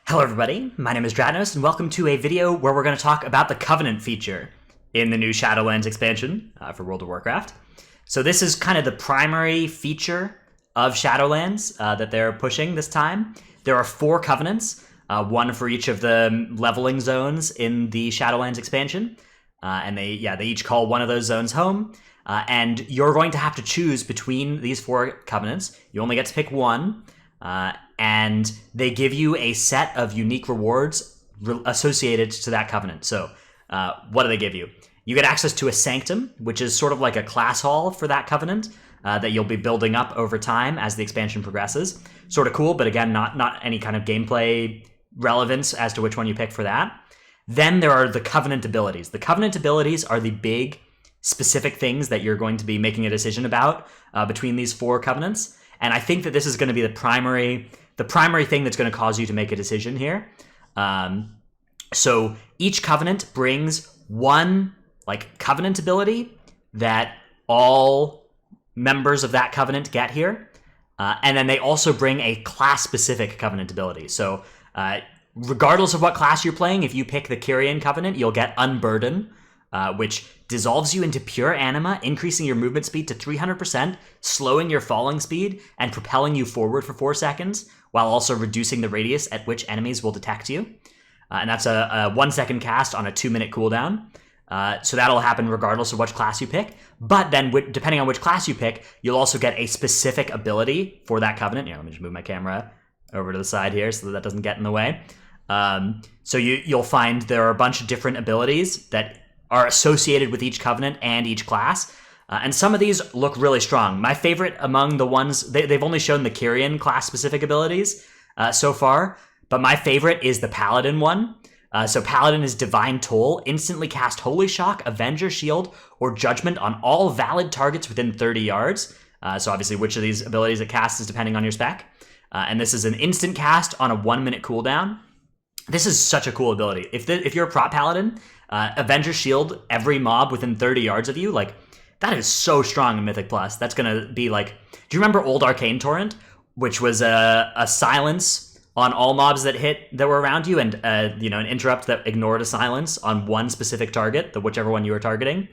Hello everybody, my name is Dratnos, and welcome to a video where we're going to talk about the Covenant feature in the new Shadowlands expansion for World of Warcraft. So this is kind of the primary feature of Shadowlands that they're pushing this time. There are 4 Covenants, one for each of the leveling zones in the Shadowlands expansion, and they each call one of those zones home. And you're going to have to choose between these 4 Covenants. You only get to pick one. And they give you a set of unique rewards associated to that covenant. So what do they give you? You get access to a Sanctum, which is sort of like a class hall for that covenant that you'll be building up over time as the expansion progresses. Sort of cool, but again, not any kind of gameplay relevance as to which one you pick for that. Then there are the covenant abilities. The covenant abilities are the big specific things that you're going to be making a decision about between these 4 covenants. And I think that this is going to be the primary thing that's going to cause you to make a decision here. So each covenant brings one covenant ability that all members of that covenant get here. And then they also bring a class-specific covenant ability. So regardless of what class you're playing, if you pick the Kyrian covenant, you'll get Unburden, which dissolves you into pure anima, increasing your movement speed to 300%, slowing your falling speed, and propelling you forward for 4 seconds, while also reducing the radius at which enemies will detect you. And that's a 1-second cast on a 2-minute cooldown. So that'll happen regardless of which class you pick. But then, depending on which class you pick, you'll also get a specific ability for that covenant. Here, let me just move my camera over to the side here so that doesn't get in the way. So you'll find there are a bunch of different abilities that are associated with each covenant and each class. And some of these look really strong. My favorite among the ones, they've only shown the Kyrian class-specific abilities so far, but my favorite is the Paladin one. So Paladin is Divine Toll, instantly cast Holy Shock, Avenger Shield, or Judgment on all valid targets within 30 yards. So obviously which of these abilities it casts is depending on your spec. And this is an instant cast on a 1-minute cooldown. This is such a cool ability. If you're a prop Paladin, Avenger Shield every mob within 30 yards of you, that is so strong in Mythic Plus. That's gonna be do you remember Old Arcane Torrent, which was a silence on all mobs that were around you, and an interrupt that ignored a silence on one specific target, whichever one you were targeting,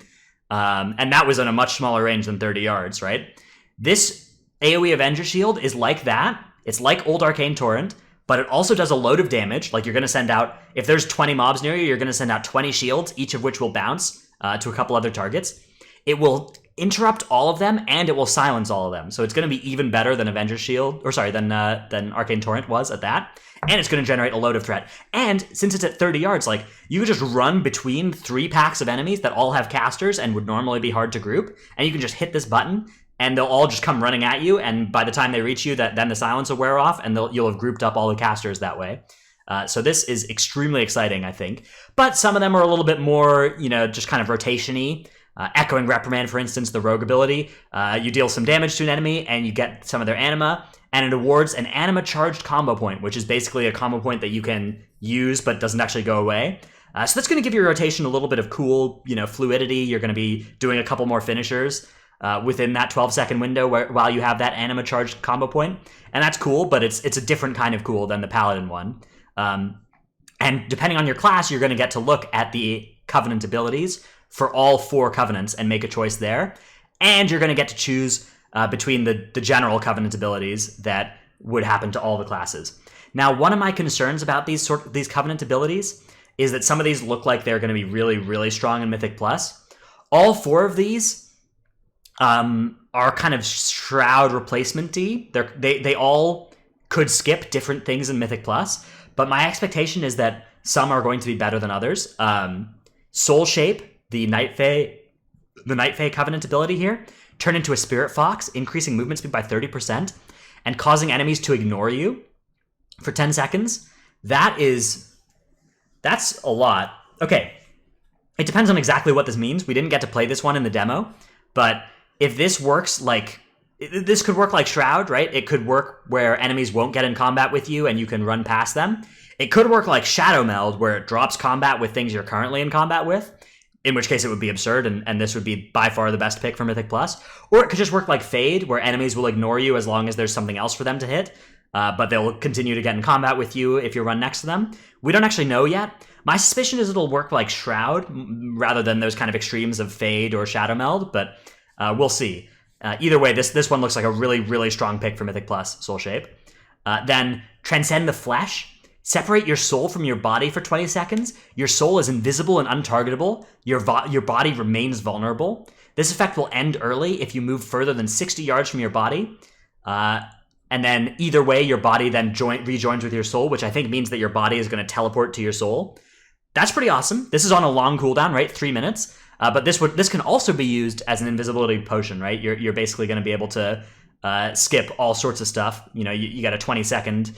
and that was on a much smaller range than 30 yards, right? This AoE Avenger Shield is like that. It's like Old Arcane Torrent, but it also does a load of damage. You're going to send out, if there's 20 mobs near you, you're going to send out 20 shields, each of which will bounce to a couple other targets. It will interrupt all of them, and it will silence all of them. So it's going to be even better than Avenger Shield, than Arcane Torrent was at that. And it's going to generate a load of threat. And since it's at 30 yards, you could just run between 3 packs of enemies that all have casters and would normally be hard to group, and you can just hit this button, and they'll all just come running at you, and by the time they reach you, then the silence will wear off, and you'll have grouped up all the casters that way. So this is extremely exciting, I think. But some of them are a little bit more, just kind of rotation-y. Echoing Reprimand, for instance, the rogue ability. You deal some damage to an enemy, and you get some of their anima, and it awards an anima-charged combo point, which is basically a combo point that you can use but doesn't actually go away. So that's going to give your rotation a little bit of cool, fluidity. You're going to be doing a couple more finishers within that 12-second window while you have that anima-charged combo point. And that's cool, but it's a different kind of cool than the Paladin one. And depending on your class, you're going to get to look at the Covenant abilities for all 4 Covenants and make a choice there. And you're going to get to choose between the general Covenant abilities that would happen to all the classes. Now, one of my concerns about these Covenant abilities is that some of these look like they're going to be really, really strong in Mythic Plus. All 4 of these are kind of Shroud replacement-y. They all could skip different things in Mythic Plus, but my expectation is that some are going to be better than others. Soul Shape, the Night Fae Covenant ability here, turn into a Spirit Fox, increasing movement speed by 30% and causing enemies to ignore you for 10 seconds. That's a lot. Okay, it depends on exactly what this means. We didn't get to play this one in the demo, but if this works this could work like Shroud, right? It could work where enemies won't get in combat with you and you can run past them. It could work like Shadow Meld, where it drops combat with things you're currently in combat with, in which case it would be absurd, and this would be by far the best pick for Mythic Plus. Or it could just work like Fade, where enemies will ignore you as long as there's something else for them to hit. but they'll continue to get in combat with you if you run next to them. We don't actually know yet. My suspicion is it'll work like Shroud, rather than those kind of extremes of Fade or Shadow Meld, but we'll see. Either way, this one looks like a really, really strong pick for Mythic Plus Soul Shape. Then Transcend the Flesh. Separate your soul from your body for 20 seconds. Your soul is invisible and untargetable. Your body remains vulnerable. This effect will end early if you move further than 60 yards from your body. And then either way, your body then rejoins with your soul, which I think means that your body is going to teleport to your soul. That's pretty awesome. This is on a long cooldown, right? 3 minutes. But this can also be used as an invisibility potion, right? You're basically going to be able to skip all sorts of stuff. You got a 20-second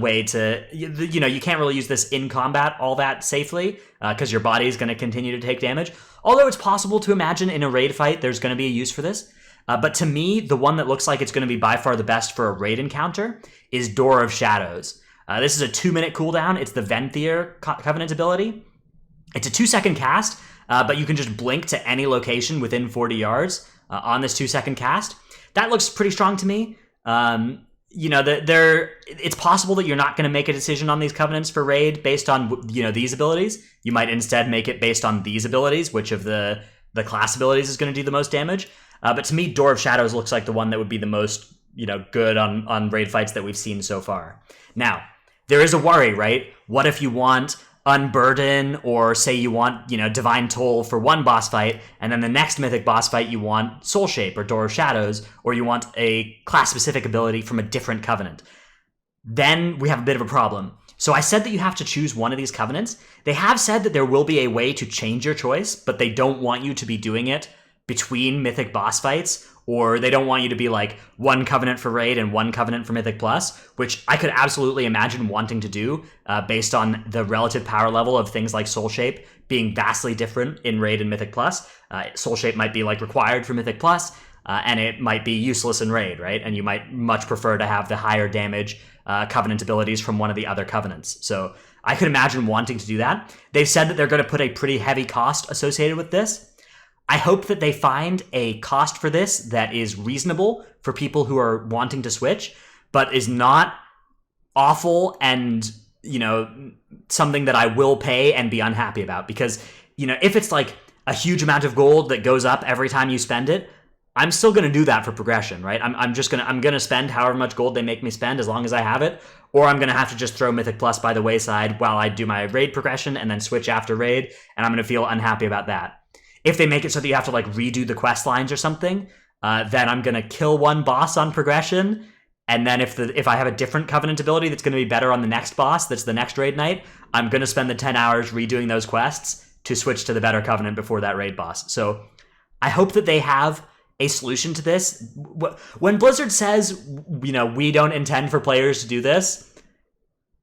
way to, you can't really use this in combat all that safely because your body is going to continue to take damage. Although it's possible to imagine in a raid fight there's going to be a use for this. But to me, the one that looks like it's going to be by far the best for a raid encounter is Door of Shadows. This is a 2-minute cooldown. It's the Venthyr Covenant ability. It's a 2-second cast, but you can just blink to any location within 40 yards on this 2-second cast. That looks pretty strong to me. It's possible that you're not going to make a decision on these covenants for raid based on these abilities. You might instead make it based on these abilities, which of the class abilities is going to do the most damage. But to me, Door of Shadows looks like the one that would be the most good on raid fights that we've seen so far. Now, there is a worry, right? What if you want Unburden, or say you want Divine Toll for one boss fight, and then the next Mythic boss fight you want Soul Shape or Door of Shadows, or you want a class-specific ability from a different covenant? Then we have a bit of a problem. So I said that you have to choose one of these covenants. They have said that there will be a way to change your choice, but they don't want you to be doing it between Mythic boss fights, or they don't want you to be like one covenant for raid and one covenant for Mythic Plus, which I could absolutely imagine wanting to do based on the relative power level of things like Soul Shape being vastly different in raid and Mythic Plus. Soul Shape might be like required for Mythic Plus, and it might be useless in raid, right? And you might much prefer to have the higher damage covenant abilities from one of the other covenants. So I could imagine wanting to do that. They've said that they're going to put a pretty heavy cost associated with this. I hope that they find a cost for this that is reasonable for people who are wanting to switch, but is not awful and, something that I will pay and be unhappy about. Because, if it's like a huge amount of gold that goes up every time you spend it, I'm still going to do that for progression, right? I'm going to spend however much gold they make me spend as long as I have it, or I'm going to have to just throw Mythic Plus by the wayside while I do my raid progression and then switch after raid, and I'm going to feel unhappy about that. If they make it so that you have to like redo the quest lines or something, then I'm going to kill one boss on progression, and then if I have a different covenant ability that's going to be better on the next boss, that's the next raid night, I'm going to spend the 10 hours redoing those quests to switch to the better covenant before that raid boss. So I hope that they have a solution to this. When Blizzard says, we don't intend for players to do this,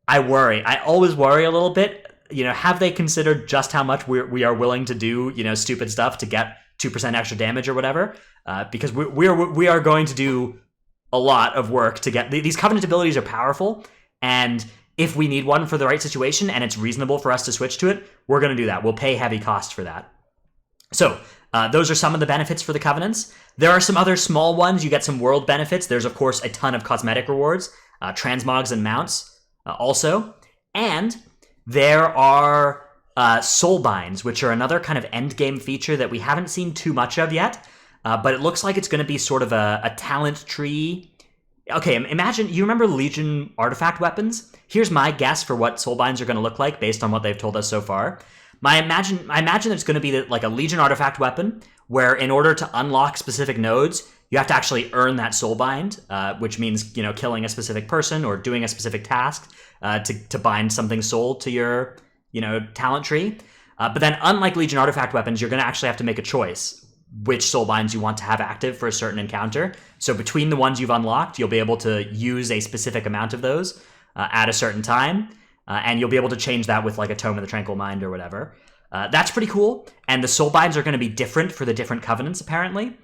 I worry. I always worry a little bit. Have they considered just how much we are willing to do, stupid stuff to get 2% extra damage or whatever? Because we are going to do a lot of work to get these covenant abilities are powerful, and if we need one for the right situation and it's reasonable for us to switch to it, we're going to do that. We'll pay heavy costs for that. So those are some of the benefits for the covenants. There are some other small ones. You get some world benefits. There's of course a ton of cosmetic rewards, transmogs and mounts also, and there are Soulbinds, which are another kind of endgame feature that we haven't seen too much of yet, but it looks like it's going to be sort of a talent tree. Okay, imagine, you remember Legion artifact weapons? Here's my guess for what Soulbinds are going to look like based on what they've told us so far. I imagine it's going to be like a Legion artifact weapon, where in order to unlock specific nodes, you have to actually earn that Soulbind, which means, killing a specific person or doing a specific task to bind something soul to your, talent tree. But then unlike Legion artifact weapons, you're going to actually have to make a choice which Soulbinds you want to have active for a certain encounter. So between the ones you've unlocked, you'll be able to use a specific amount of those at a certain time. And you'll be able to change that with like a Tome of the Tranquil Mind or whatever. That's pretty cool. And the Soulbinds are going to be different for the different covenants, apparently.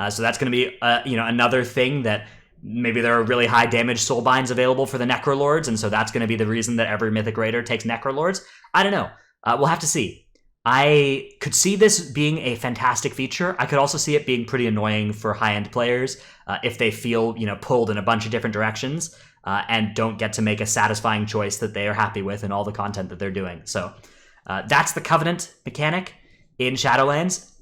So that's going to be, another thing that maybe there are really high damage Soulbinds available for the Necrolords, and so that's going to be the reason that every Mythic Raider takes Necrolords. I don't know. We'll have to see. I could see this being a fantastic feature. I could also see it being pretty annoying for high-end players if they feel, pulled in a bunch of different directions. and don't get to make a satisfying choice that they are happy with in all the content that they're doing. So that's the Covenant mechanic in Shadowlands.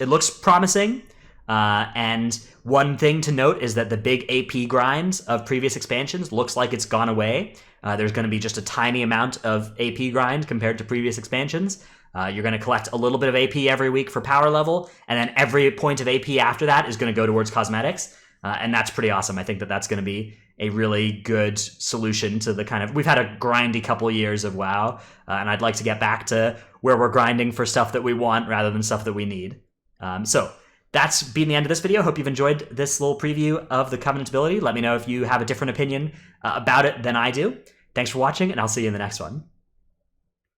It looks promising. And one thing to note is that the big AP grind of previous expansions looks like it's gone away. There's going to be just a tiny amount of AP grind compared to previous expansions. You're going to collect a little bit of AP every week for power level, and then every point of AP after that is going to go towards cosmetics. And that's pretty awesome. I think that that's going to be a really good solution to the kind of... We've had a grindy couple of years of WoW, and I'd like to get back to where we're grinding for stuff that we want rather than stuff that we need. So that's been the end of this video. Hope you've enjoyed this little preview of the Covenant ability. Let me know if you have a different opinion about it than I do. Thanks for watching, and I'll see you in the next one.